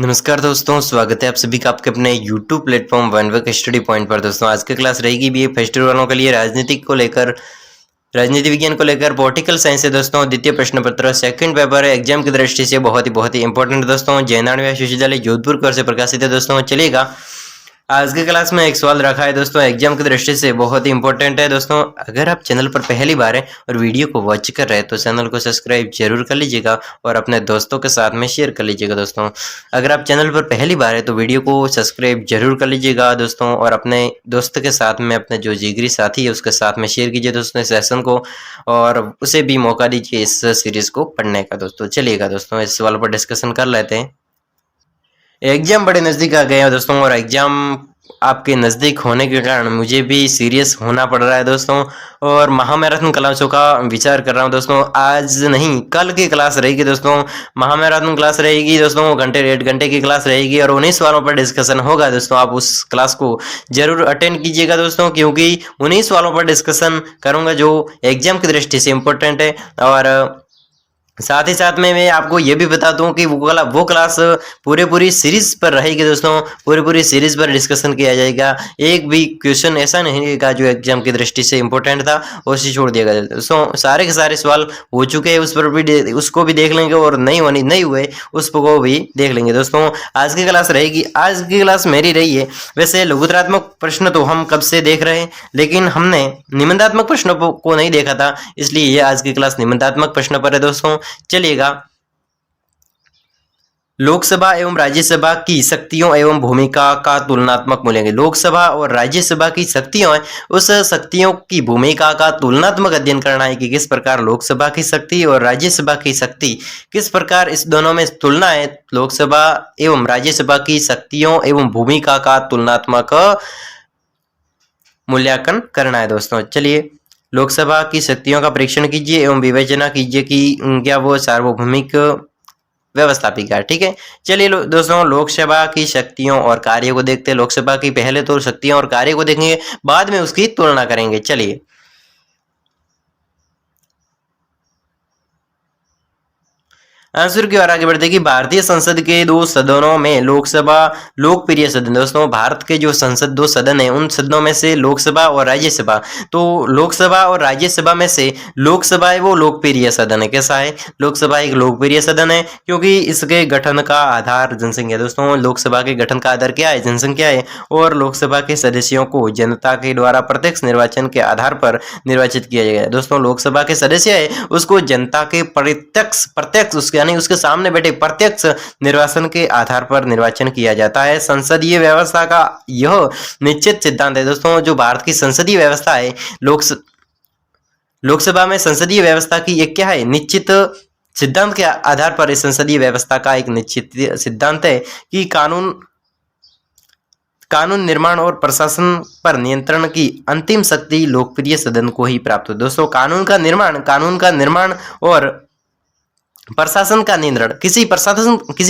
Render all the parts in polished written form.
नमस्कार दोस्तों, स्वागत है आप सभी का आपके अपने YouTube platform one way study point पर। दोस्तों आज की क्लास रहेगी बीए फर्स्ट ईयर वालों के लिए राजनीति विज्ञान को लेकर पॉलिटिकल साइंस है। दोस्तों द्वितीय प्रश्न पत्र सेकंड पेपर है, एग्जाम की दृष्टि से बहुत ही इंपॉर्टेंट दोस्तों। जयनारायण विश्वविद्यालय जोधपुर की ओर से प्रकाशित है। दोस्तों चलिएगा, आज की क्लास में एक सवाल रखा है दोस्तों, एग्जाम की दृष्टि से बहुत ही इंपॉर्टेंट है। दोस्तों अगर आप चैनल पर पहली बार हैं और वीडियो को वॉच कर रहे हैं तो चैनल को सब्सक्राइब जरूर कर लीजिएगा और अपने दोस्तों के साथ में शेयर कर लीजिएगा। दोस्तों अगर आप चैनल पर पहली बार है तो वीडियो को सब्सक्राइब जरूर कर लीजिएगा दोस्तों, और अपने दोस्त के साथ में, अपने जो जिगरी साथी है उसके साथ में शेयर कीजिए दोस्तों इस सेशन को, और उसे भी मौका दीजिए इस सीरीज को पढ़ने का। दोस्तों चलिएगा दोस्तों, इस सवाल पर डिस्कशन कर लेते हैं। एग्जाम बड़े नज़दीक आ गए हैं दोस्तों, और एग्जाम आपके नज़दीक होने के कारण मुझे भी सीरियस होना पड़ रहा है दोस्तों, और महामैराथन क्लासों का विचार कर रहा हूं दोस्तों। आज नहीं, कल की क्लास रहेगी दोस्तों, महामैराथन क्लास रहेगी दोस्तों, घंटे 1.5 घंटे की क्लास रहेगी और 19 सवालों पर डिस्कशन होगा दोस्तों। आप उस क्लास को जरूर अटेंड कीजिएगा दोस्तों, क्योंकि 19 सवालों पर डिस्कशन करूंगा जो एग्जाम की दृष्टि से इम्पोर्टेंट है। और साथ ही साथ में मैं आपको ये भी बता दूं कि वो क्लास पूरी सीरीज पर रहेगी दोस्तों, पूरी सीरीज पर डिस्कशन किया जाएगा। एक भी क्वेश्चन ऐसा नहीं रहेगा जो एग्जाम की दृष्टि से इंपॉर्टेंट था और उसे छोड़ दिया गया दोस्तों। सारे के सारे सवाल हो चुके हैं, उस पर भी उसको भी देख लेंगे, और नहीं हुए उसको भी देख लेंगे दोस्तों। आज की क्लास रहेगी, आज की क्लास मेरी रही है। वैसे लघुत्तरात्मक प्रश्न तो हम कब से देख रहे हैं, लेकिन हमने निबंधात्मक प्रश्नों को नहीं देखा था, इसलिए ये आज की क्लास निबंधात्मक प्रश्न पर है दोस्तों। चलिएगा, लोकसभा एवं राज्यसभा की शक्तियों एवं भूमिका का तुलनात्मक मूल्यांकन। लोकसभा और राज्यसभा की शक्तियों है, उस शक्तियों की भूमिका का तुलनात्मक अध्ययन करना है कि किस प्रकार लोकसभा की शक्ति और राज्यसभा की शक्ति, किस प्रकार इस दोनों में तुलना है। लोकसभा एवं राज्यसभा की शक्तियों एवं भूमिका का तुलनात्मक मूल्यांकन करना है दोस्तों। चलिए, लोकसभा की शक्तियों का परीक्षण कीजिए एवं विवेचना कीजिए कि क्या वो सार्वभौमिक व्यवस्थापिका है। ठीक है, चलिए दोस्तों, लोकसभा की शक्तियों और कार्य को देखते हैं। लोकसभा की पहले तो शक्तियों और कार्य को देखेंगे, बाद में उसकी तुलना करेंगे। चलिए, आंसर की ओर आगे बढ़ते कि भारतीय संसद के 2 सदनों में लोकसभा लोकप्रिय सदन। दोस्तों भारत के जो संसद 2 सदन है, उन सदनों में से लोकसभा और राज्यसभा, तो लोकसभा और राज्यसभा में से लोकसभा है वो लोकप्रिय सदन है। कैसा है? लोकसभा एक लोकप्रिय सदन है, क्योंकि इसके गठन का आधार जनसंख्या। दोस्तों लोकसभा के गठन का आधार क्या है? जनसंख्या है, और लोकसभा के सदस्यों को जनता के द्वारा प्रत्यक्ष निर्वाचन के आधार पर निर्वाचित किया जाएगा। दोस्तों लोकसभा के सदस्य है उसको जनता के प्रत्यक्ष उसके यानी उसके सामने बैठे प्रत्यक्ष निर्वाचन के आधार पर निर्वाचन किया जाता है। संसदीय व्यवस्था का यह निश्चित सिद्धांत है। दोस्तों जो भारत की संसदीय व्यवस्था है, लोकसभा में संसदीय व्यवस्था की एक क्या है? निश्चित सिद्धांत के आधार पर इस संसदीय व्यवस्था का एक निश्चित सिद्धांत है कि कानून निर्माण और प्रशासन पर नियंत्रण की अंतिम शक्ति लोकप्रिय सदन को ही प्राप्त हो। दोस्तों कानून का निर्माण और प्रशासन का नियंत्रण, किसी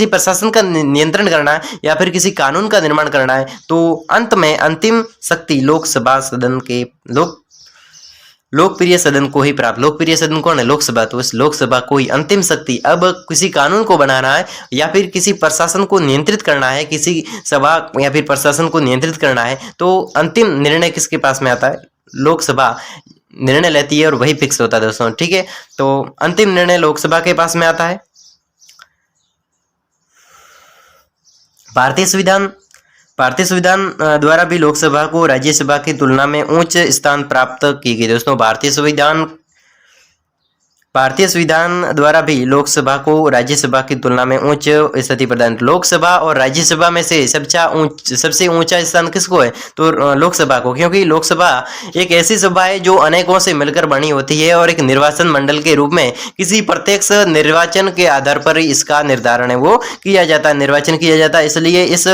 प्रशासन का नियंत्रण करना है या फिर किसी कानून का निर्माण करना है, तो अंत में अंतिम शक्ति लोकसभा सदन के लोकप्रिय सदन को ही प्राप्त। लोकप्रिय सदन कौन है? लोकसभा। तो इस लोकसभा को ही अंतिम शक्ति, अब किसी कानून को बनाना है या फिर किसी प्रशासन को नियंत्रित करना है, किसी सभा या फिर प्रशासन को नियंत्रित करना है, तो अंतिम निर्णय किसके पास में आता है? लोकसभा निर्णय लेती है और वही फिक्स होता है दोस्तों। ठीक है, तो अंतिम निर्णय लोकसभा के पास में आता है। भारतीय संविधान द्वारा भी लोकसभा को राज्यसभा की तुलना में उच्च स्थान प्राप्त की गई। दोस्तों भारतीय संविधान द्वारा भी लोकसभा को राज्यसभा की तुलना में उच्च स्थिति प्रदान। लोकसभा और राज्यसभा में से सबसे ऊंचा स्थान किसको है? तो लोकसभा को, क्योंकि लोकसभा एक ऐसी सभा है जो अनेकों से मिलकर बनी होती है और एक निर्वाचन मंडल के रूप में किसी प्रत्यक्ष निर्वाचन के आधार पर इसका निर्धारण है वो किया जाता है, निर्वाचन किया जाता है। इसलिए इस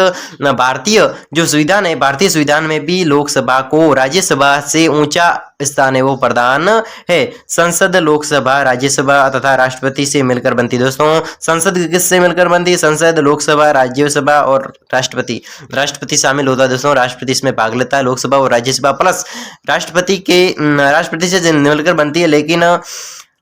भारतीय जो संविधान है, भारतीय संविधान में भी लोकसभा को राज्यसभा से ऊंचा स्थान है वो प्रदान है। संसद लोकसभा, राज्यसभा तथा राष्ट्रपति से मिलकर बनती। दोस्तों संसद किससे मिलकर बनती? संसद, लोकसभा, राज्यसभा और राष्ट्रपति शामिल होता है दोस्तों। राष्ट्रपति इसमें भाग लेता है। लोकसभा और राज्यसभा प्लस राष्ट्रपति से मिलकर बनती है, लेकिन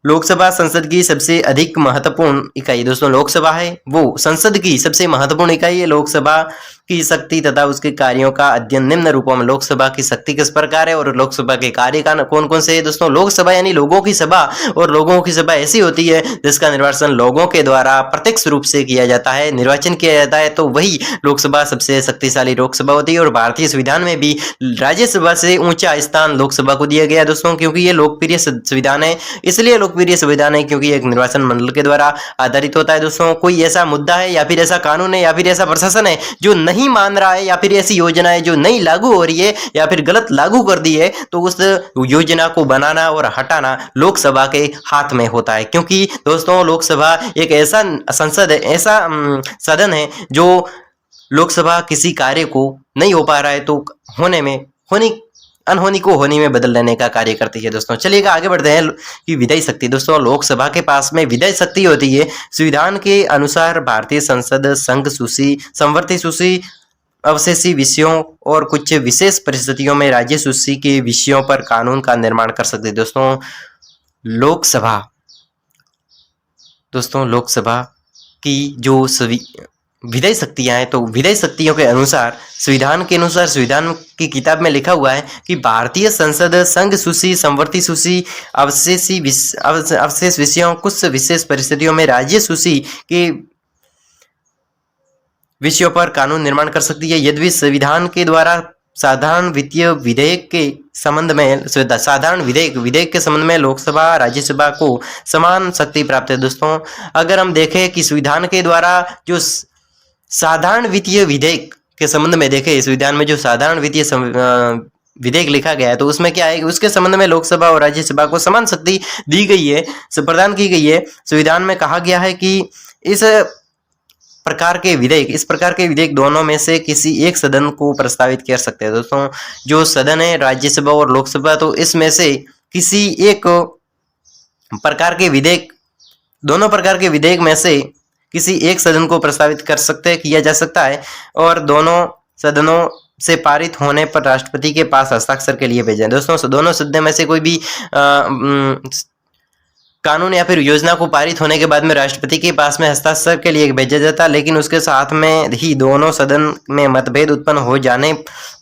लोकसभा संसद की सबसे अधिक महत्वपूर्ण इकाई दोस्तों लोकसभा है, वो संसद की सबसे महत्वपूर्ण इकाई है। लोकसभा की शक्ति तथा उसके कार्यों का अध्ययन निम्न रूपों में। लोकसभा की शक्ति किस प्रकार है और लोकसभा के कार्य का कौन कौन से है दोस्तों। लोकसभा यानी लोगों की सभा, और लोगों की सभा ऐसी होती है जिसका निर्वाचन लोगों के द्वारा प्रत्यक्ष रूप से किया जाता है, निर्वाचन किया जाता है, तो वही लोकसभा सबसे शक्तिशाली लोकसभा होती है। और भारतीय संविधान में भी राज्यसभा से ऊंचा स्थान लोकसभा को दिया गया दोस्तों, क्योंकि ये लोकप्रिय संविधान है। इसलिए लोकप्रिय संविधान है क्योंकि एक निर्वाचन मंडल के द्वारा आधारित होता है दोस्तों। कोई ऐसा मुद्दा है या फिर ऐसा कानून है या फिर ऐसा प्रशासन है जो नहीं मान रहा है, या फिर ऐसी योजना है जो नहीं लागू हो रही है या फिर गलत लागू कर दी है, तो उस योजना को बनाना और हटाना लोकसभा के हाथ में होता है। क्योंकि दोस्तों लोकसभा एक ऐसा संसद है, ऐसा सदन है जो लोकसभा किसी कार्य को नहीं हो पा रहा है तो अनहोनी को होनी में बदल लेने का कार्य करती है दोस्तों। चलिएगा आगे बढ़ते हैं कि विधायी शक्ति दोस्तों। लोकसभा के पास में विधायी शक्ति होती है। संविधान के अनुसार भारतीय संसद संघ सूची, संवर्ती सूची, अवशेषी विषयों और कुछ विशेष परिस्थितियों में राज्य सूची के विषयों पर कानून का निर्माण कर सकती है दोस्तों। लोकसभा की जो विधायी शक्तियां हैं, तो विधायी शक्तियों के अनुसार संविधान की किताब में लिखा हुआ है कि भारतीय संसद संघ सूची, संवर्ती सूची, अवशेष विषयों, कुछ विशेष परिस्थितियों में राज्य सूची के विषयों पर कानून निर्माण कर सकती है। यद्यपि संविधान के द्वारा साधारण विधेयक के संबंध में लोकसभा राज्यसभा को समान शक्ति प्राप्त है दोस्तों। अगर हम देखें कि संविधान के द्वारा जो साधारण वित्तीय विधेयक के संबंध में देखें, संविधान में जो साधारण वित्तीय विधेयक लिखा गया है, तो उसमें क्या है कि उसके संबंध में लोकसभा और राज्यसभा को समान शक्ति दी गई है, प्रदान की गई है। संविधान में कहा गया है कि इस प्रकार के विधेयक दोनों में से किसी एक सदन को प्रस्तावित कर सकते हैं दोस्तों। जो सदन है राज्यसभा और लोकसभा, तो इसमें से किसी एक प्रकार के विधेयक, दोनों प्रकार के विधेयक में से किसी एक सदन को प्रस्तावित किया जा सकता है, और दोनों सदनों से पारित होने पर राष्ट्रपति के पास हस्ताक्षर के लिए भेजें दोस्तों। दोनों सदन में से कोई भी कानून या फिर योजना को पारित होने के बाद में राष्ट्रपति के पास में हस्ताक्षर के लिए भेजा जाता, लेकिन उसके साथ में ही दोनों सदन में मतभेद उत्पन्न हो जाने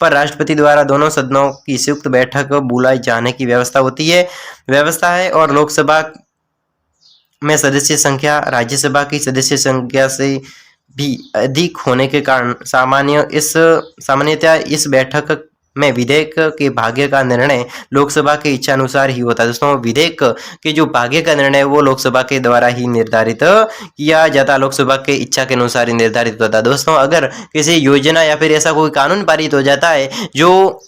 पर राष्ट्रपति द्वारा दोनों सदनों की संयुक्त बैठक बुलाई जाने की व्यवस्था है। और लोकसभा में सदस्य संख्या राज्यसभा की सदस्य संख्या से भी अधिक होने के कारण सामान्यतः इस बैठक में विधेयक के भाग्य का निर्णय लोकसभा के इच्छा अनुसार ही होता है दोस्तों। विधेयक के जो भाग्य का निर्णय वो लोकसभा के द्वारा ही निर्धारित किया जाता, लोकसभा के इच्छा के अनुसार ही निर्धारित होता है दोस्तों। अगर किसी योजना या फिर ऐसा कोई कानून पारित हो जाता है जो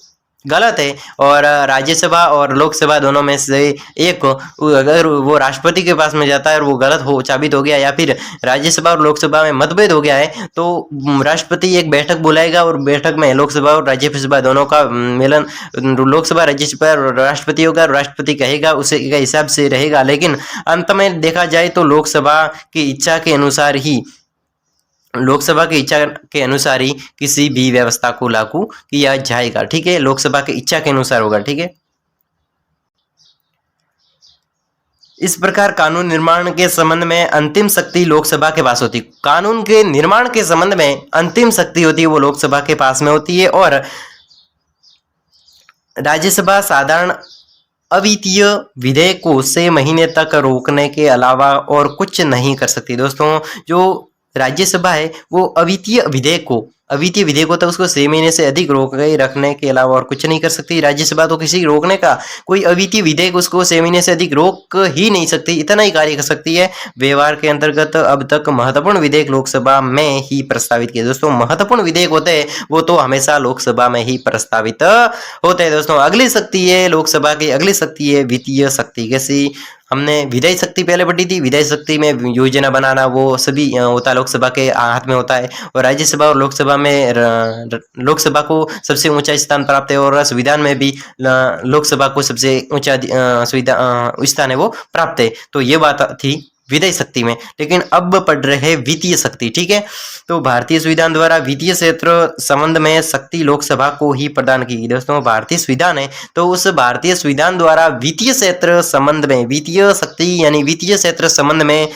गलत है और राज्यसभा और लोकसभा दोनों में से एक, अगर वो राष्ट्रपति के पास में जाता है और वो गलत साबित हो गया, या फिर राज्यसभा और लोकसभा में मतभेद हो गया है, तो राष्ट्रपति एक बैठक बुलाएगा और बैठक में लोकसभा और राज्यसभा दोनों का मिलन, लोकसभा राज्यसभा और राष्ट्रपति होगा, राष्ट्रपति कहेगा उसे के हिसाब से रहेगा। लेकिन अंत में देखा जाए तो लोकसभा की इच्छा के अनुसार ही किसी भी व्यवस्था को लागू किया जाएगा, ठीक है। लोकसभा की इच्छा के अनुसार होगा, ठीक है। इस प्रकार कानून निर्माण के संबंध में अंतिम शक्ति लोकसभा के पास होती है। कानून के निर्माण के संबंध में अंतिम शक्ति होती है वो लोकसभा के पास में होती है, और राज्यसभा साधारण अवित्तीय विधेयक को 6 महीने तक रोकने के अलावा और कुछ नहीं कर सकती दोस्तों। जो राज्यसभा है वो अवित्तीय विधेयक होता है उसको 6 महीने से अधिक रोक गए रखने के अलावा और कुछ नहीं कर सकती। राज्यसभा तो किसी रोकने का कोई अवित्तीय विधेयक उसको 6 महीने से अधिक रोक ही नहीं सकती, इतना ही कार्य कर सकती है। व्यवहार के अंतर्गत अब तक महत्वपूर्ण विधेयक लोकसभा में ही प्रस्तावित किए दोस्तों। महत्वपूर्ण विधेयक होते हैं वो तो हमेशा लोकसभा में ही प्रस्तावित होते हैं दोस्तों। अगली शक्ति है लोकसभा की, अगली शक्ति है वित्तीय शक्ति। कैसी? हमने विधायी शक्ति पहले पढ़ी थी। विधायी शक्ति में योजना बनाना वो सभी होता है, लोकसभा के हाथ में होता है, और राज्यसभा और लोकसभा में लोकसभा को सबसे ऊंचा स्थान प्राप्त है, और संविधान में भी लोकसभा को सबसे ऊंचा स्थान है वो प्राप्त है। तो ये बात थी विधेय शक्ति में, लेकिन अब पढ़ रहे हैं वित्तीय शक्ति। ठीक है, तो भारतीय संविधान द्वारा वित्तीय क्षेत्र संबंध में शक्ति लोकसभा को ही प्रदान की गई। दोस्तों भारतीय संविधान है, तो उस भारतीय संविधान द्वारा वित्तीय क्षेत्र संबंध में वित्तीय शक्ति यानी वित्तीय क्षेत्र संबंध में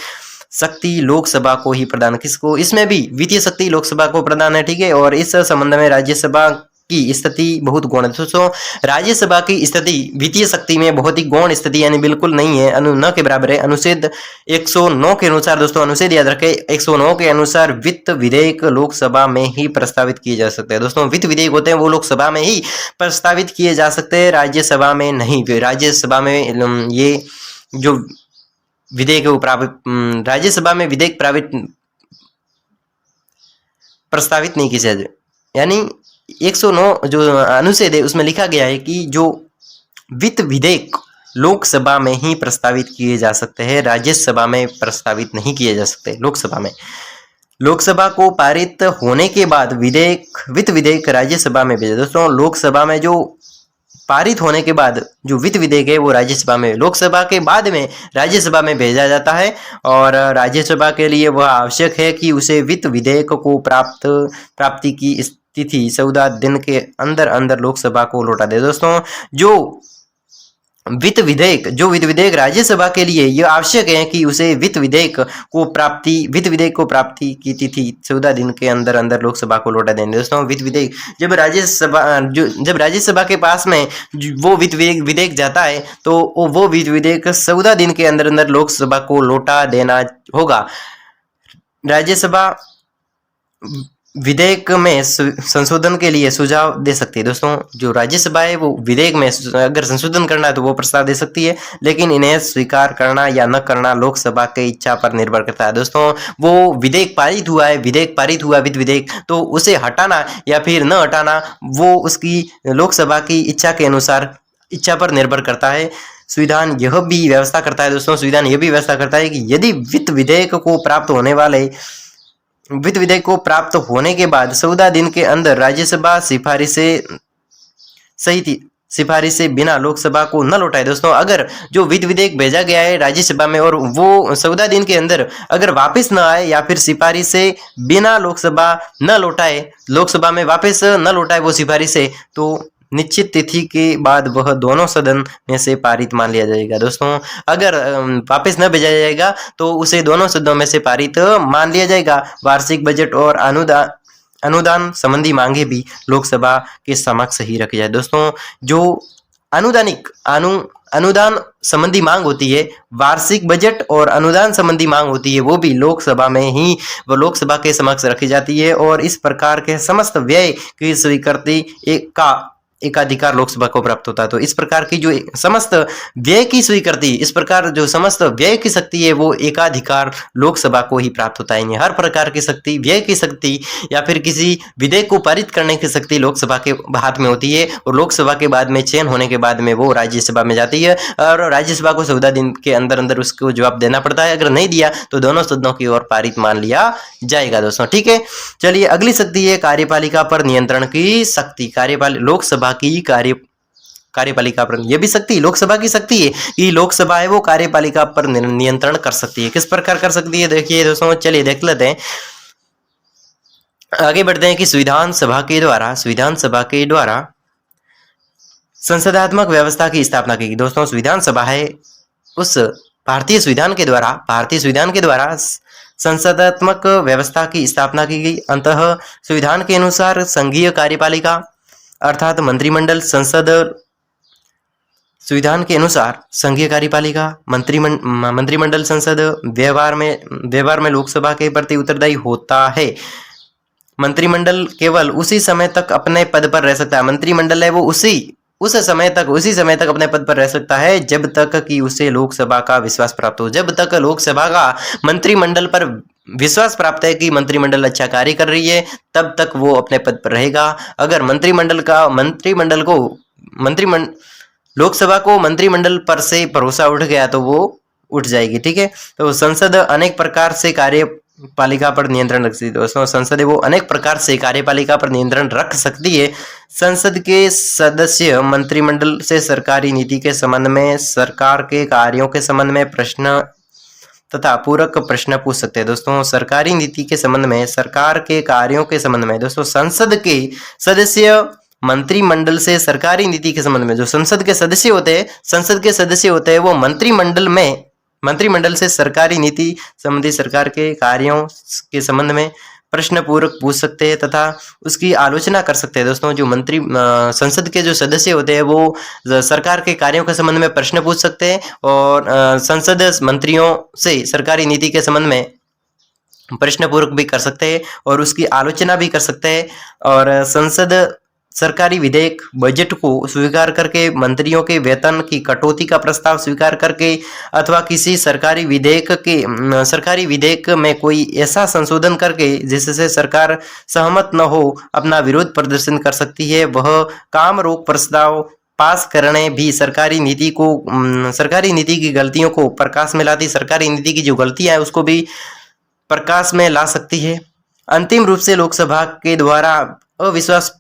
शक्ति लोकसभा को ही प्रदान, किसको, इसमें भी वित्तीय शक्ति लोकसभा को प्रदान है। ठीक है, और इस संबंध में राज्यसभा की स्थिति बहुत गौण है। दोस्तों राज्यसभा की स्थिति वित्तीय शक्ति में बहुत ही गौण स्थिति यानी बिल्कुल नहीं है, न के बराबर है। अनुच्छेद 109 के अनुसार, दोस्तों अनुच्छेद याद रखें, 109 के अनुसार वित्त विधेयक लोकसभा में ही प्रस्तावित किए जा सकते हैं। दोस्तों वित्त विधेयक होते हैं वो लोकसभा में ही प्रस्तावित किए जा सकते हैं, राज्यसभा में नहीं। राज्यसभा में ये जो विधेयक राज्यसभा में विधेयक प्रस्तावित नहीं किया जाए, यानी 109 जो अनुच्छेद है उसमें लिखा गया है कि जो वित्त विधेयक लोकसभा में ही प्रस्तावित किए जा सकते हैं, राज्यसभा में प्रस्तावित नहीं किए जा सकते। लोकसभा को पारित होने के बाद वित्त विधेयक राज्यसभा में भेजा। दोस्तों लोकसभा में जो पारित होने के बाद जो वित्त विधेयक है वो राज्यसभा में, लोकसभा के बाद में राज्यसभा में भेजा जाता है, और राज्यसभा के लिए वह आवश्यक है कि उसे वित्त विधेयक को प्राप्ति की तिथि 14 दिन के अंदर अंदर लोकसभा को लौटा दे। दोस्तों जो वित्त विधेयक राज्यसभा के लिए यह आवश्यक है कि उसे वित्त विधेयक को प्राप्ति की तिथि 14 दिन के अंदर अंदर लोकसभा को लौटा देंगे। दोस्तों वित्त विधेयक जब राज्यसभा के पास में वो वित्त विधेयक जाता है तो वो वित्त विधेयक 14 दिन के अंदर अंदर लोकसभा को लौटा देना होगा। राज्यसभा विधेयक में संशोधन के लिए सुझाव दे सकती है। दोस्तों जो राज्यसभा है वो विधेयक में अगर संशोधन करना है तो वो प्रस्ताव दे सकती है, लेकिन इन्हें स्वीकार करना या न करना लोकसभा की इच्छा पर निर्भर करता है। दोस्तों वो विधेयक पारित हुआ वित्त विधेयक, तो उसे हटाना या फिर न हटाना वो उसकी लोकसभा की इच्छा पर निर्भर करता है। संविधान यह भी व्यवस्था करता है, दोस्तों संविधान यह भी व्यवस्था करता है कि यदि वित्त विधेयक को प्राप्त होने के बाद 14 दिन के अंदर राज्यसभा सिफारिश से बिना लोकसभा को न लौटाए। दोस्तों अगर जो वित्त विधेयक भेजा गया है राज्यसभा में और वो 14 दिन के अंदर अगर वापस न आए या फिर सिफारिश से बिना लोकसभा में वापस न लौटाए वो सिफारिश से, तो निश्चित तिथि के बाद वह दोनों सदन में से पारित मान लिया जाएगा। दोस्तों अगर वापस न भेजा जाएगा तो उसे दोनों सदनों में से पारित मान लिया जाएगा। वार्षिक बजट और अनुदान संबंधी मांगे भी लोकसभा के समक्ष ही रखी जाए। दोस्तों जो अनुदान संबंधी मांग होती है, वार्षिक बजट और अनुदान संबंधी मांग होती है, वो भी लोकसभा के समक्ष रखी जाती है, और इस प्रकार के समस्त व्यय की स्वीकृति एकाधिकार लोकसभा को प्राप्त होता है। तो इस प्रकार की जो समस्त व्यय की स्वीकृति, इस प्रकार जो समस्त व्यय की शक्ति है वो एकाधिकार लोकसभा को ही प्राप्त होता है। हर प्रकार की शक्ति, व्यय की शक्ति या फिर किसी विधेयक को पारित करने की शक्ति लोकसभा के हाथ में होती है, और लोकसभा के बाद में चयन होने के बाद में वो राज्यसभा में जाती है, और राज्यसभा को 14 दिन के अंदर अंदर उसको जवाब देना पड़ता है। अगर नहीं दिया तो दोनों सदनों की ओर पारित मान लिया जाएगा। दोस्तों ठीक है, चलिए अगली शक्ति है कार्यपालिका पर नियंत्रण की शक्ति। लोकसभा की कार्यपालिका पर, यह भी शक्ति लोकसभा की शक्ति है कि लोकसभा है वो कार्यपालिका पर नियंत्रण कर सकती है। किस प्रकार कर सकती है देखिए दोस्तों, चलिए देख लेते हैं, आगे बढ़ते हैं कि संविधान सभा के द्वारा संसदात्मक व्यवस्था की स्थापना की। दोस्तों संविधान सभा है उस भारतीय संविधान के द्वारा संसदात्मक व्यवस्था की स्थापना की गई। अंततः संविधान के अनुसार संघीय कार्यपालिका अर्थात मंत्रिमंडल, संसद, संविधान के अनुसार संघीय कार्यपालिका, मंत्रिमंडल, संसद व्यवहार में लोकसभा के प्रति उत्तरदायी होता है। मंत्रिमंडल केवल उसी समय तक अपने पद पर रह सकता है। मंत्रिमंडल है वो उसी समय तक अपने पद पर रह सकता है जब तक कि उसे लोकसभा का विश्वास प्राप्त हो। जब तक लोकसभा का मंत्रिमंडल पर विश्वास प्राप्त है कि मंत्रिमंडल अच्छा कार्य कर रही है, तब तक वो अपने पद पर रहेगा। अगर लोकसभा को मंत्रिमंडल पर से भरोसा उठ गया तो वो उठ जाएगी। ठीक है, तो संसद अनेक प्रकार से कार्यपालिका पर नियंत्रण रख सकती है। दोस्तों संसद वो अनेक प्रकार से कार्यपालिका पर नियंत्रण रख सकती है। संसद के सदस्य मंत्रिमंडल से सरकारी नीति के संबंध में, सरकार के कार्यों के संबंध में तथा पूरक प्रश्न पूछ सकते हैं। दोस्तों सरकारी नीति के संबंध में, सरकार के कार्यों के संबंध में, दोस्तों संसद के सदस्य मंत्रिमंडल से सरकारी नीति के संबंध में, जो संसद के सदस्य होते हैं वो मंत्रिमंडल से सरकारी नीति संबंधी सरकार के कार्यों के संबंध में प्रश्न पूरक पूछ सकते हैं तथा उसकी आलोचना कर सकते हैं। दोस्तों जो संसद के जो सदस्य होते हैं वो सरकार के कार्यों के संबंध में प्रश्न पूछ सकते हैं और संसद मंत्रियों से सरकारी नीति के संबंध में प्रश्न पूरक भी कर सकते हैं और उसकी आलोचना भी कर सकते हैं। और संसद सरकारी विधेयक, बजट को स्वीकार करके, मंत्रियों के वेतन की कटौती का प्रस्ताव स्वीकार करके अथवा किसी सरकारी विधेयक में कोई ऐसा संशोधन करके जिससे सरकार सहमत न हो अपना विरोध प्रदर्शन कर सकती है। वह काम रोक प्रस्ताव पास करने भी सरकारी नीति की गलतियों को प्रकाश में लाती, सरकारी नीति की जो गलतियां है उसको भी प्रकाश में ला सकती है। अंतिम रूप से लोकसभा के द्वारा अविश्वास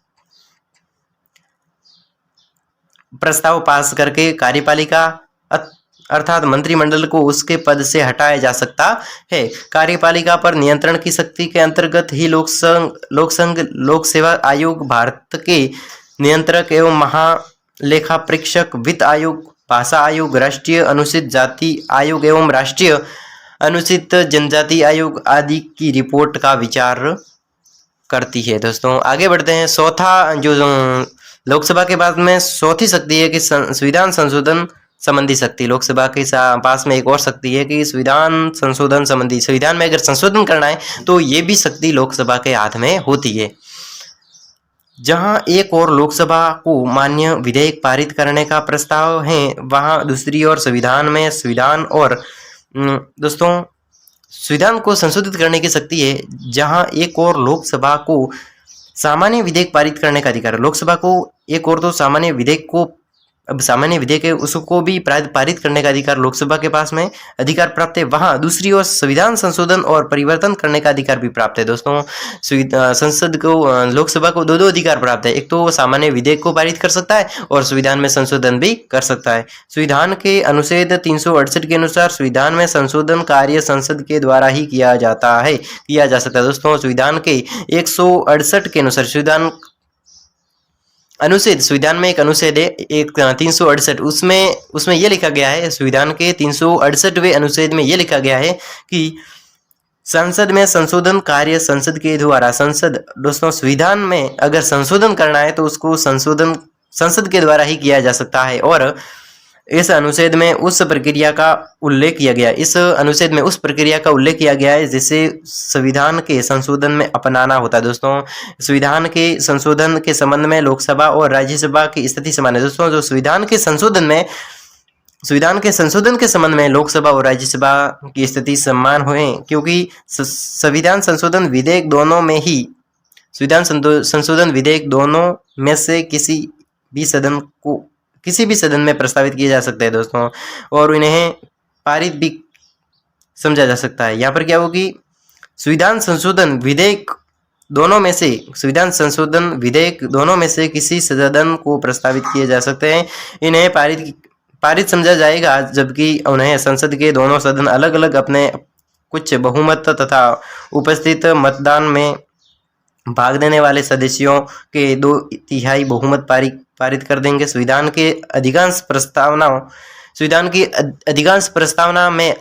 प्रस्ताव पास करके कार्यपालिका अर्थात मंत्रिमंडल को उसके पद से हटाया जा सकता है। कार्यपालिका पर नियंत्रण की शक्ति के अंतर्गत ही लोक सेवा आयोग, भारत के नियंत्रक एवं महालेखा परीक्षक, वित्त आयोग, भाषा आयोग, राष्ट्रीय अनुसूचित जाति आयोग एवं राष्ट्रीय अनुसूचित जनजाति आयोग आदि की रिपोर्ट का विचार करती है। दोस्तों आगे बढ़ते हैं। चौथा जो लोकसभा के बाद में चौथी शक्ति है कि संविधान संशोधन संबंधी शक्ति। लोकसभा के पास में एक और शक्ति है कि संविधान संशोधन संबंधी, संविधान में अगर संशोधन करना है तो ये भी शक्ति लोकसभा के हाथ में होती है। जहां एक और लोकसभा को मान्य विधेयक पारित करने का प्रस्ताव है, वहां दूसरी ओर संविधान को संशोधित करने की शक्ति है। जहां एक और लोकसभा को सामान्य विधेयक पारित करने का अधिकार है। लोकसभा को एक और तो सामान्य विधेयक है उसको भी पारित करने का अधिकार लोकसभा के पास में अधिकार प्राप्त है। वहां दूसरी ओर संविधान संशोधन और परिवर्तन करने का अधिकार भी प्राप्त है। दोस्तों लोकसभा को दो अधिकार प्राप्त है। एक तो सामान्य विधेयक को पारित कर सकता है और संविधान में संशोधन भी कर सकता है। संविधान के अनुच्छेद 368 के अनुसार संविधान में संशोधन कार्य संसद के द्वारा ही किया जा सकता है। दोस्तों संविधान के 168 के अनुसार संविधान में एक अनुच्छेद है, एक 368, उसमें यह लिखा गया है, संविधान के 368वें अनुच्छेद में यह लिखा गया है कि संसद में संशोधन कार्य संसद के द्वारा, दोस्तों संविधान में अगर संशोधन करना है तो उसको संसद के द्वारा ही किया जा सकता है। और इस अनुच्छेद में उस प्रक्रिया का उल्लेख किया गया है जिसे संविधान के संशोधन में अपनाना होता है। दोस्तों संविधान के संशोधन के संबंध में लोकसभा और राज्यसभा की स्थिति समान है। दोस्तों जो संविधान के संशोधन के संबंध में लोकसभा और राज्यसभा की स्थिति समान हुए, क्योंकि संविधान संशोधन विधेयक दोनों में से किसी भी सदन में प्रस्तावित किए जा सकते हैं। दोस्तों और इन्हें पारित भी समझा जा सकता है। यहाँ पर क्या होगी, संविधान संशोधन विधेयक दोनों में से किसी सदन को प्रस्तावित किए जा सकते हैं। इन्हें पारित समझा जाएगा जबकि उन्हें संसद के दोनों सदन अलग अलग अपने कुछ बहुमत तथा उपस्थित मतदान में भाग देने वाले सदस्यों के 2/3 बहुमत पारित कर देंगे। संविधान की अधिकांश प्रस्तावना में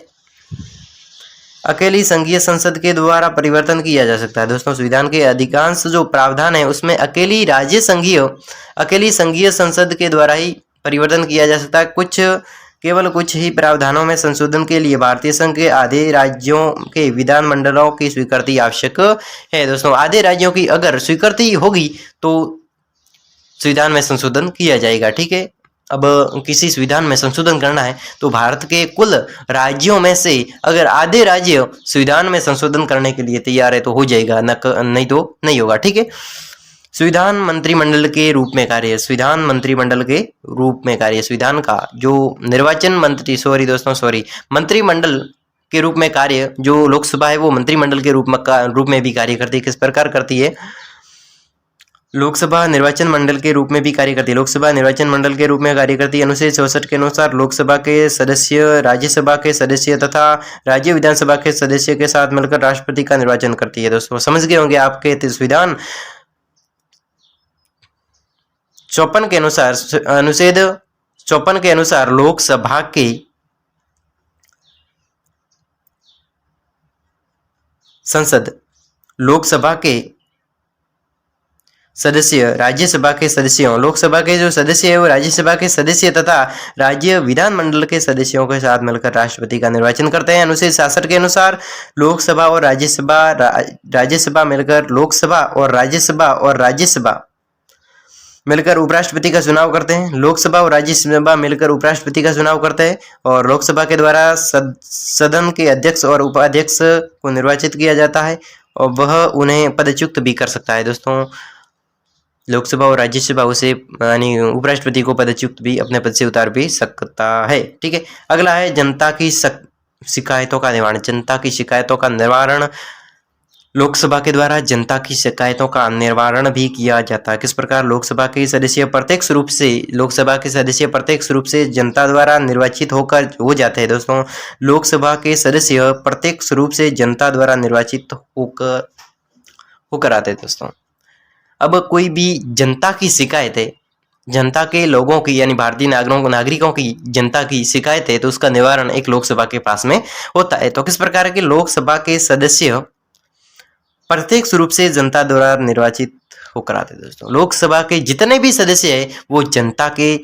अकेली संघीय संसद के द्वारा परिवर्तन किया जा सकता है। दोस्तों संविधान के अधिकांश जो प्रावधान है उसमें अकेली संघीय संसद के द्वारा ही परिवर्तन किया जा सकता है। केवल कुछ ही प्रावधानों में संशोधन के लिए भारतीय संघ के आधे राज्यों के विधानमंडलों की स्वीकृति आवश्यक है। दोस्तों आधे राज्यों की अगर स्वीकृति होगी तो संविधान में संशोधन किया जाएगा। ठीक है, अब किसी संविधान में संशोधन करना है तो भारत के कुल राज्यों में से अगर आधे राज्य संविधान में संशोधन करने के लिए तैयार है तो हो जाएगा, नहीं तो नहीं होगा। ठीक है, मंत्रिमंडल के रूप में कार्य, संविधान का जो मंत्रिमंडल के रूप में कार्य, जो लोकसभा है वो मंत्रिमंडल के रूप में भी कार्य करती है। किस प्रकार करती है? लोकसभा निर्वाचन मंडल के रूप में भी कार्य करती है। लोकसभा निर्वाचन मंडल के रूप में कार्य करती है। अनुच्छेद 64 के अनुसार लोकसभा के सदस्य राज्यसभा के सदस्य तथा राज्य विधानसभा के सदस्य के साथ मिलकर राष्ट्रपति का निर्वाचन करती है। दोस्तों समझ गए होंगे आपके संविधान 54 के अनुसार, अनुच्छेद 54 के अनुसार लोकसभा के संसद, लोकसभा के सदस्य राज्यसभा के सदस्यों, लोकसभा के जो सदस्य है वो राज्यसभा के सदस्य तथा राज्य विधानमंडल के सदस्यों के साथ मिलकर राष्ट्रपति का निर्वाचन करते हैं। अनुच्छेद 66 के अनुसार लोकसभा और राज्यसभा मिलकर लोकसभा और राज्यसभा मिलकर उपराष्ट्रपति का चुनाव करते हैं। लोकसभा और राज्यसभा मिलकर उपराष्ट्रपति का चुनाव करते हैं और लोकसभा के द्वारा सदन के अध्यक्ष और उपाध्यक्ष को निर्वाचित किया जाता है और वह उन्हें पदच्युत भी कर सकता है। दोस्तों लोकसभा और राज्यसभा उसे यानी उपराष्ट्रपति को पदच्युत भी अपने पद से उतार भी सकता है। ठीक है, अगला है जनता की शिकायतों का निवारण। जनता की शिकायतों का निवारण लोकसभा के द्वारा जनता की शिकायतों का निवारण भी किया जाता है। किस प्रकार? लोकसभा के सदस्य प्रत्यक्ष रूप से जनता द्वारा निर्वाचित हो जाते हैं। दोस्तों लोकसभा के सदस्य प्रत्यक्ष रूप से जनता द्वारा निर्वाचित होकर आते हैं। दोस्तों अब कोई भी जनता की शिकायत है, जनता के लोगों की यानी भारतीय नागरिकों की जनता की शिकायत है, तो उसका निवारण एक लोकसभा के पास में होता है। तो किस प्रकार है कि लोकसभा के सदस्य प्रत्यक्ष रूप से जनता द्वारा निर्वाचित होकर आते हैं। दोस्तों लोकसभा के जितने भी सदस्य हैं वो जनता के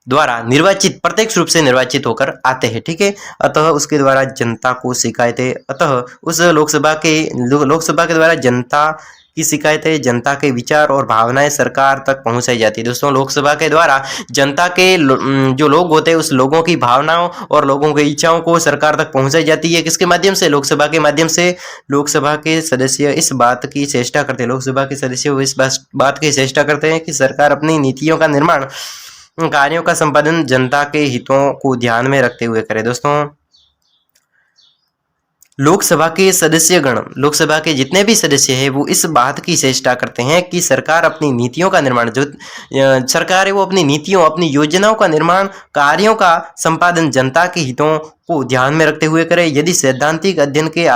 द्वारा निर्वाचित प्रत्यक्ष रूप से निर्वाचित होकर आते हैं। ठीक है, अतः उसके द्वारा जनता को शिकायतें, अतः उस लोकसभा के द्वारा जनता की शिकायतें, जनता के विचार और भावनाएं सरकार तक पहुंचाई जाती है। दोस्तों लोकसभा के द्वारा जनता के जो लोग होते हैं उस लोगों की भावनाओं और लोगों की इच्छाओं को सरकार तक पहुंचाई जाती है। किसके माध्यम से? लोकसभा के माध्यम से। लोकसभा के सदस्य इस बात की चेष्टा करते हैं, लोकसभा के सदस्य इस बात की चेष्टा करते हैं कि सरकार अपनी नीतियों का निर्माण, कार्यों का संपादन जनता के हितों को ध्यान में रखते हुए करे। दोस्तों लोकसभा के सदस्यगण, लोकसभा के जितने भी सदस्य हैं वो इस बात की चेष्टा करते हैं कि सरकार अपनी नीतियों का निर्माण, जो सरकार है वो अपनी नीतियों, अपनी योजनाओं का निर्माण, कार्यों का संपादन जनता के हितों को ध्यान में रखते हुए करे। यदि सैद्धांतिक अध्ययन के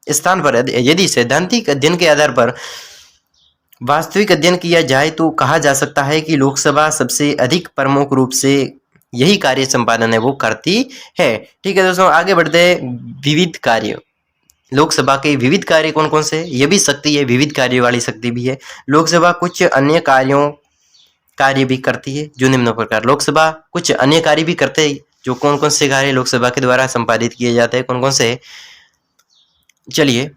स्थान पर, यदि सैद्धांतिक अध्ययन के आधार पर वास्तविक अध्ययन किया जाए तो कहा जा सकता है कि लोकसभा सबसे अधिक प्रमुख रूप से यही कार्य संपादन है वो करती है। ठीक है दोस्तों, आगे बढ़ते हैं। विविध कार्य, लोकसभा के विविध कार्य कौन कौन से? ये भी शक्ति है, विविध कार्य वाली शक्ति भी है। लोकसभा कुछ अन्य कार्य भी करती है जो निम्न प्रकार। लोकसभा कुछ अन्य कार्य भी करते हैं, जो कौन कौन से कार्य लोकसभा के द्वारा संपादित किए जाते हैं, कौन कौन से? चलिए,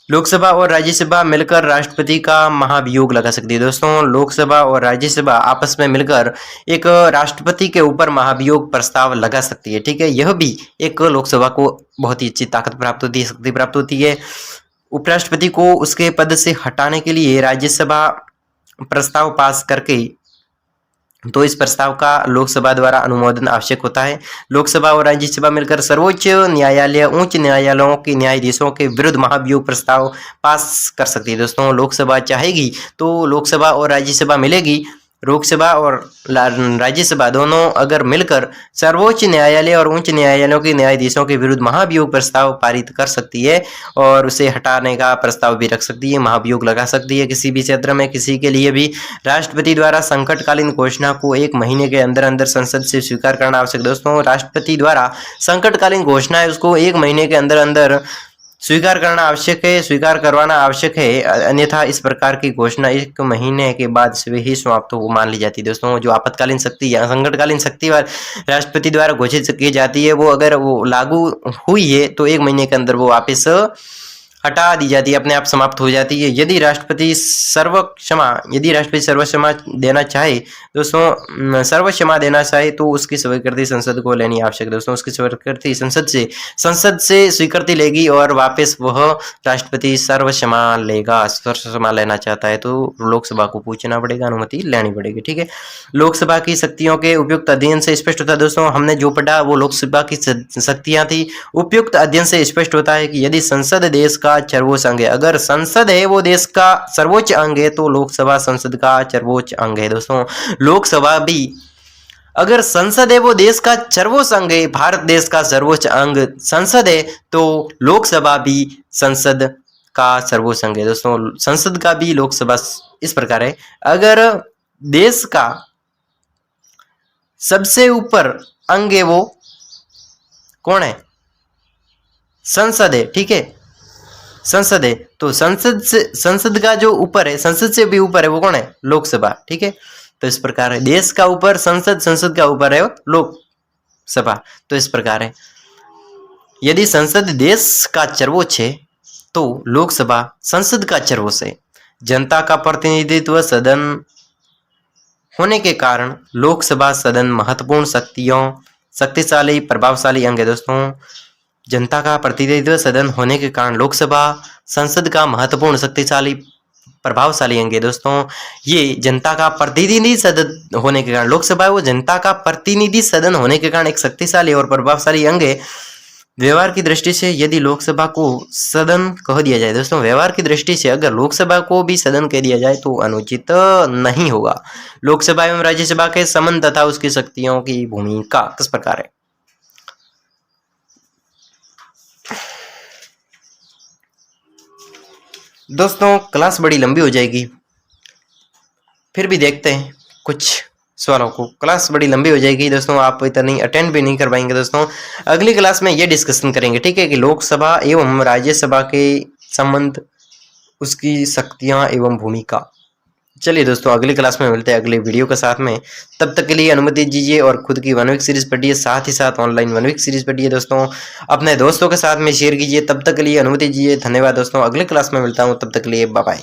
लोकसभा और राज्यसभा मिलकर राष्ट्रपति का महाभियोग लगा सकती है। दोस्तों लोकसभा और राज्यसभा आपस में मिलकर एक राष्ट्रपति के ऊपर महाभियोग प्रस्ताव लगा सकती है। ठीक है, यह भी एक लोकसभा को बहुत ही अच्छी ताकत प्राप्त होती है, शक्ति प्राप्त होती है। उपराष्ट्रपति को उसके पद से हटाने के लिए राज्यसभा प्रस्ताव पास करके, तो इस प्रस्ताव का लोकसभा द्वारा अनुमोदन आवश्यक होता है। लोकसभा और राज्यसभा मिलकर सर्वोच्च न्यायालय, उच्च न्यायालयों के न्यायाधीशों के विरुद्ध महाभियोग प्रस्ताव पास कर सकती है। दोस्तों लोकसभा चाहेगी तो लोकसभा और राज्यसभा मिलेगी, लोकसभा और राज्यसभा दोनों अगर मिलकर सर्वोच्च न्यायालय और उच्च न्यायालयों के न्यायाधीशों के विरुद्ध महाभियोग प्रस्ताव पारित कर सकती है और उसे हटाने का प्रस्ताव भी रख सकती है, महाभियोग लगा सकती है। किसी भी क्षेत्र में किसी के लिए भी राष्ट्रपति द्वारा संकटकालीन घोषणा को 1 महीने के अंदर अंदर संसद से स्वीकार करना आवश्यक। दोस्तों राष्ट्रपति द्वारा संकटकालीन घोषणा है उसको 1 महीने के अंदर अंदर स्वीकार करना आवश्यक है, स्वीकार करवाना आवश्यक है, अन्यथा इस प्रकार की घोषणा 1 महीने के बाद से ही समाप्त हो मान ली जाती है। दोस्तों जो आपातकालीन शक्ति या संकटकालीन शक्ति राष्ट्रपति द्वारा घोषित की जाती है वो अगर वो लागू हुई है तो 1 महीने के अंदर वो वापस हटा दी जाती है, अपने आप समाप्त हो जाती है। यदि राष्ट्रपति सर्वक्षमा देना चाहे, दोस्तों सर्वक्षमा देना चाहे तो उसकी स्वीकृति संसद को लेनी आवश्यक है। दोस्तों उसकी स्वीकृति संसद से स्वीकृति लेगी और वापस वह राष्ट्रपति सर्वक्षमा लेना चाहता है तो लोकसभा को पूछना पड़ेगा, अनुमति लेनी पड़ेगी। ठीक है, लोकसभा की शक्तियों के उपयुक्त अध्ययन से स्पष्ट होता है। दोस्तों हमने जो पढ़ा वो लोकसभा की शक्तियां थी। उपयुक्त अध्ययन से स्पष्ट होता है कि यदि संसद देश का का सर्वोच्च अंग है। अगर संसद है वो देश का सर्वोच्च अंग है तो लोकसभा संसद का सर्वोच्च अंग है दोस्तों। लोकसभा भी, अगर संसद है वो देश का सर्वोच्च अंग है, भारत देश का सर्वोच्च अंग संसद है, तो लोकसभा भी संसद का सर्वोच्च अंग है दोस्तों। संसद का भी लोकसभा इस प्रकार है। अगर देश का सबसे ऊपर अंग है वो कौन है? संसद है, ठीक है, संसद है। तो संसद का जो ऊपर है, संसद से भी ऊपर है वो कौन है? लोकसभा, ठीक है। तो इस प्रकार है, देश का ऊपर संसद, संसद का ऊपर है लोकसभा। तो इस प्रकार है, यदि संसद देश का सर्वोच्च है तो लोकसभा संसद का सर्वोच्च है। जनता का प्रतिनिधित्व सदन होने के कारण लोकसभा सदन महत्वपूर्ण शक्तिशाली प्रभावशाली अंग है दोस्तों। जनता का प्रतिनिधित्व सदन होने के कारण लोकसभा संसद का महत्वपूर्ण शक्तिशाली प्रभावशाली अंग है दोस्तों। ये जनता का प्रतिनिधि सदन होने के कारण, लोकसभा वो जनता का प्रतिनिधि सदन होने के कारण एक शक्तिशाली और प्रभावशाली अंग है। व्यवहार की दृष्टि से यदि लोकसभा को सदन कह दिया जाए दोस्तों, व्यवहार की दृष्टि से अगर लोकसभा को भी सदन कह दिया जाए तो अनुचित नहीं होगा। लोकसभा एवं राज्यसभा के संबंध तथा उसकी शक्तियों की भूमिका किस प्रकार है? दोस्तों क्लास बड़ी लंबी हो जाएगी, फिर भी देखते हैं कुछ सवालों को। क्लास बड़ी लंबी हो जाएगी दोस्तों, आप इतनी अटेंड भी नहीं कर पाएंगे दोस्तों। अगली क्लास में ये डिस्कशन करेंगे, ठीक है, कि लोकसभा एवं राज्यसभा के संबंध, उसकी शक्तियां एवं भूमिका। चलिए दोस्तों, अगली क्लास में मिलते हैं अगले वीडियो के साथ में। तब तक के लिए अनुमति दीजिए और खुद की 1 वीक सीरीज पढ़िए, साथ ही साथ ऑनलाइन 1 वीक सीरीज पढ़िए दोस्तों। अपने दोस्तों के साथ में शेयर कीजिए। तब तक के लिए अनुमति दीजिए, धन्यवाद दोस्तों। अगले क्लास में मिलता हूँ, तब तक के लिए बाय बाय।